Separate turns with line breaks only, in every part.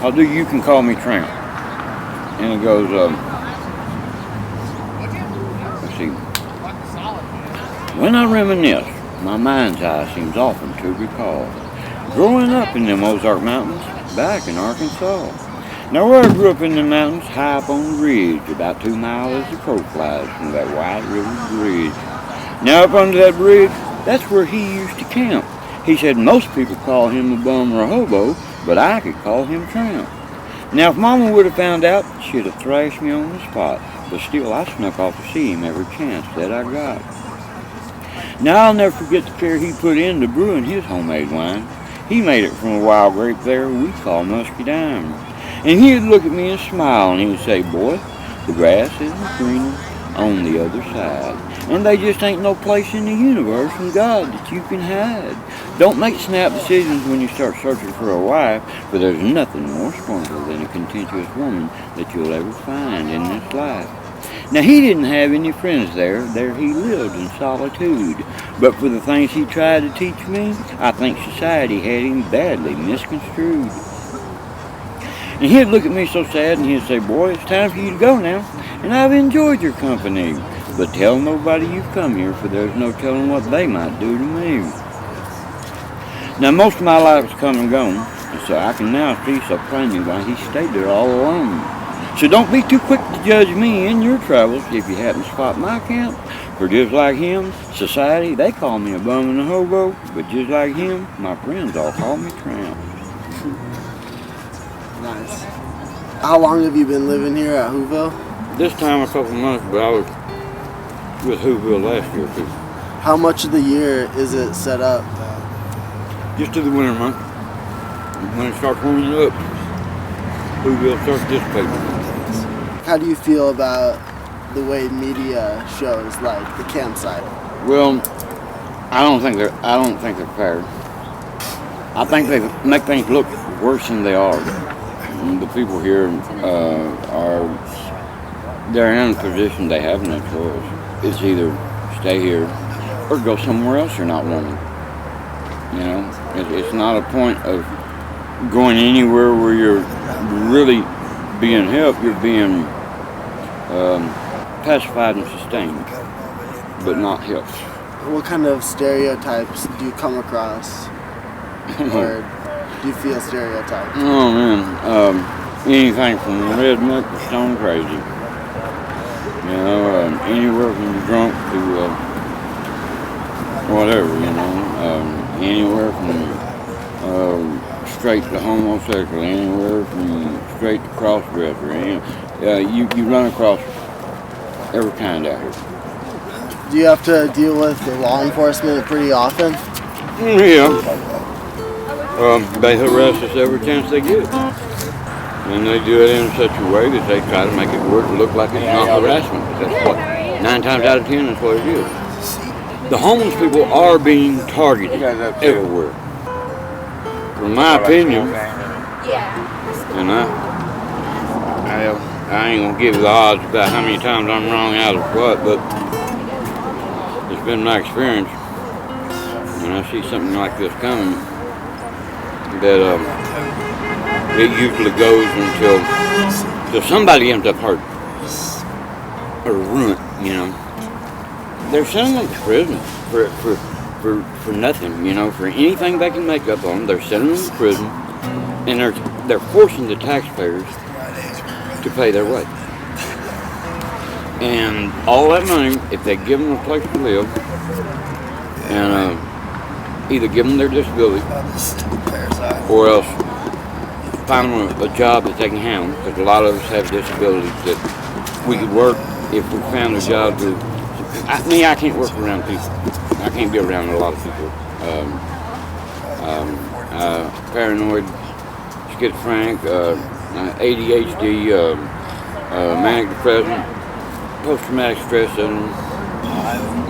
I'll do You Can Call Me Tramp. And it goes, let's see. When I reminisce, my mind's eye seems often to recall growing up in them Ozark Mountains back in Arkansas. Now where I grew up in the mountains, high up on the ridge, about 2 miles as the crow flies from that White River Bridge. Now up under that bridge, that's where he used to camp. He said most people call him a bum or a hobo, but I could call him Tramp. Now if Mama would have found out, she'd have thrashed me on the spot, but still I snuck off to see him every chance that I got. Now I'll never forget the care he put into brewing his homemade wine. He made it from a wild grape there we call muscadine. And he'd look at me and smile, and he'd say, boy, the grass isn't greener on the other side. And there just ain't no place in the universe from God that you can hide. Don't make snap decisions when you start searching for a wife, for there's nothing more scornful than a contentious woman that you'll ever find in this life. Now he didn't have any friends there he lived in solitude. But for the things he tried to teach me, I think society had him badly misconstrued. And he'd look at me so sad and he'd say, boy, it's time for you to go now, and I've enjoyed your company. But tell nobody you've come here, for there's no telling what they might do to me. Now most of my life has come and gone, and so I can now see so plainly why he stayed there all alone. So don't be too quick to judge me in your travels if you happen to spot my camp. For just like him, society, they call me a bum and a hobo, but just like him, my friends all call me Tramp.
Nice. How long have you been living here at Whoville?
This time a couple months, but I was with Whoville last year too.
How much of the year is it set up?
Just to the winter month. When it starts warming up, Whoville starts dissipating.
How do you feel about the way media shows like the campsite?
Well, I don't think they're fair. I think they make things look worse than they are. The people here they're in a position they have no choice. It's either stay here or go somewhere else you're not wanted. You know, it's not a point of going anywhere where you're really being helped. You're being pacified and sustained, but not helped.
What kind of stereotypes do you come across? Or do you feel stereotyped?
Oh man, anything from redneck to stone crazy. You know, anywhere from drunk to whatever. You know, anywhere from straight to homosexual, anywhere from straight to cross-dresser. You run across every kind out here.
Do you have to deal with the law enforcement pretty often?
Yeah. They harass us every chance they get. And they do it in such a way that they try to make it look like it's not harassment. That's what, 9 times out of 10, that's what it is. The homeless people are being targeted everywhere. From my opinion, and I ain't gonna give you the odds about how many times I'm wrong out of what, but it's been my experience when I see something like this coming that it usually goes until somebody ends up hurt or ruined. You know, they're sending them to prison for nothing. You know, for anything they can make up on them, they're sending them to prison, and they're forcing the taxpayers to pay their way. And all that money, if they give them a place to live, and either give them their disability, or else find them a job that they can handle, because a lot of us have disabilities that we could work if we found a job to. I can't work around people. I can't be around a lot of people. Paranoid, schizophrenic, ADHD, manic depression, post-traumatic stress syndrome,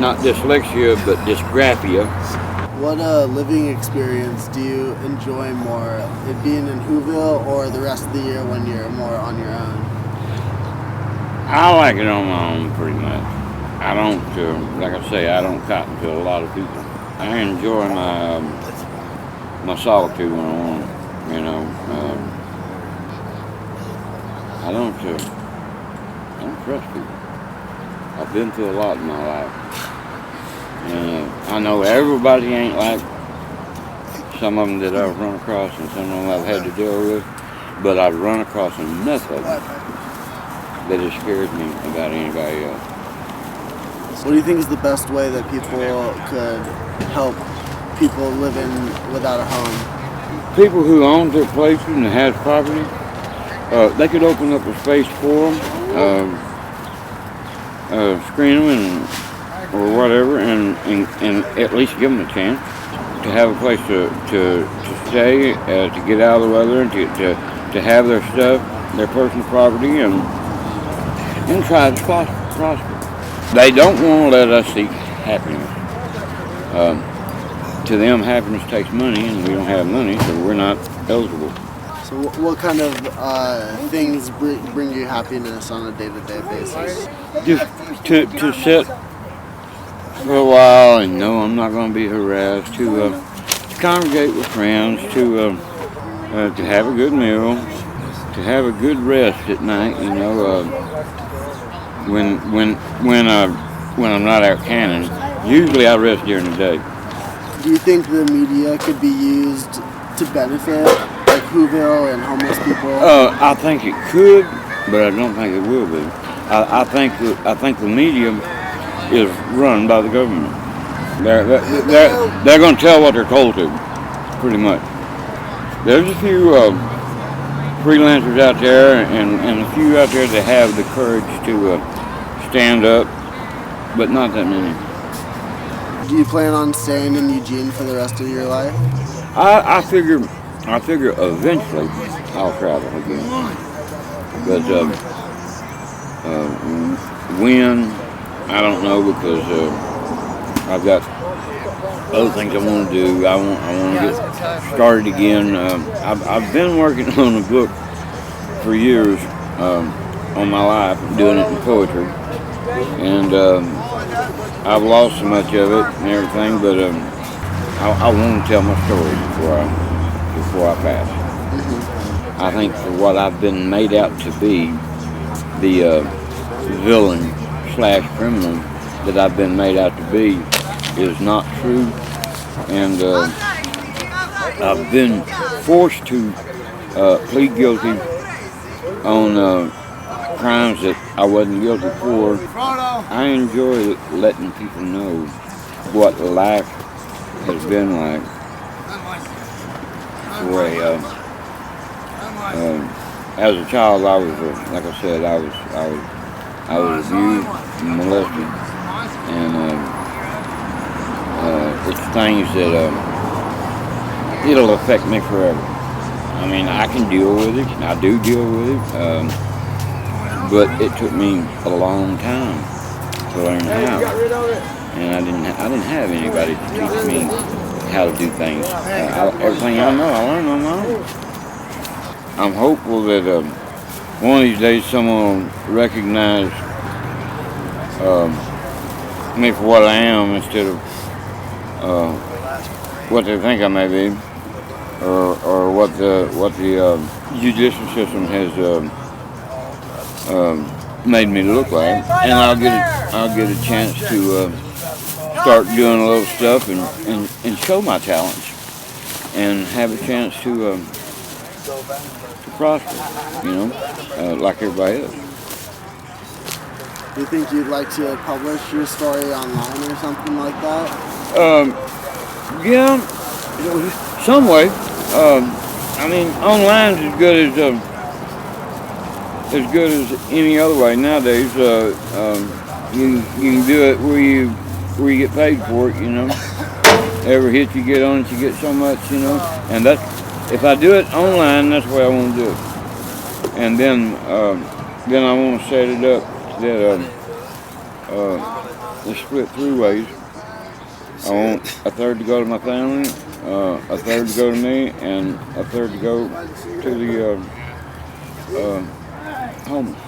not dyslexia, but dysgraphia.
What living experience do you enjoy more, it being in Whoville or the rest of the year when you're more on your own?
I like it on my own pretty much. I don't, like I say, I don't cotton to a lot of people. I enjoy my solitude when I want, you know. I don't trust people. I've been through a lot in my life. And I know everybody ain't like some of them that I've run across and some of them I've had to deal with, but I've run across enough of them that it scares me about anybody else.
What do you think is the best way that people could help people living without a home?
People who own their places and have property, they could open up a space for them, screen them or whatever, and at least give them a chance to have a place to stay, to get out of the weather, and to have their stuff, their personal property, and try to prosper. They don't want to let us seek happiness. To them, happiness takes money, and we don't have money, so we're not eligible.
So what kind of things bring you happiness on a day-to-day basis?
Just to sit for a while and know I'm not going to be harassed, to congregate with friends, to have a good meal, to have a good rest at night. You know, when I'm not out canning, usually I rest during the day.
Do you think the media could be used to benefit, like Whoville and homeless people?
I think it could, but I don't think it will be. I think the media is run by the government. They're going to tell what they're told to, pretty much. There's a few freelancers out there, and a few out there that have the courage to stand up, but not that many.
Do you plan on staying in Eugene for the rest of your life?
I figure eventually I'll travel again, but when, I don't know, because I've got other things I want to do. I want to get started again. I've been working on a book for years on my life, doing it in poetry, and I've lost so much of it and everything, but I want to tell my story before I pass. Mm-hmm. I think for what I've been made out to be, the villain / criminal that I've been made out to be is not true, and I've been forced to plead guilty on crimes that I wasn't guilty for. I enjoy letting people know what life has been like. As a child, I was, like I said, I was abused, molested, and it's things that it'll affect me forever. I mean, I can deal with it. I do deal with it. But it took me a long time to learn how, and I didn't have anybody to teach me how to do things. Everything I know, I learned on my own. I'm hopeful that one of these days someone will recognize me for what I am instead of what they think I may be, or what the judicial system has made me look like, and I'll get a chance to start doing a little stuff and show my talents, and have a chance to prosper, like everybody else.
Do you think you'd like to publish your story online or something like that?
Yeah, some way. I mean, online's as good as any other way nowadays. You can do it where you get paid for it. Every hit you get on it, you get so much. And that's, if I do it online, that's the way I want to do it. And then I want to set it up that it's split 3 ways. I want a third to go to my family, a third to go to me, and a third to go to the homeless.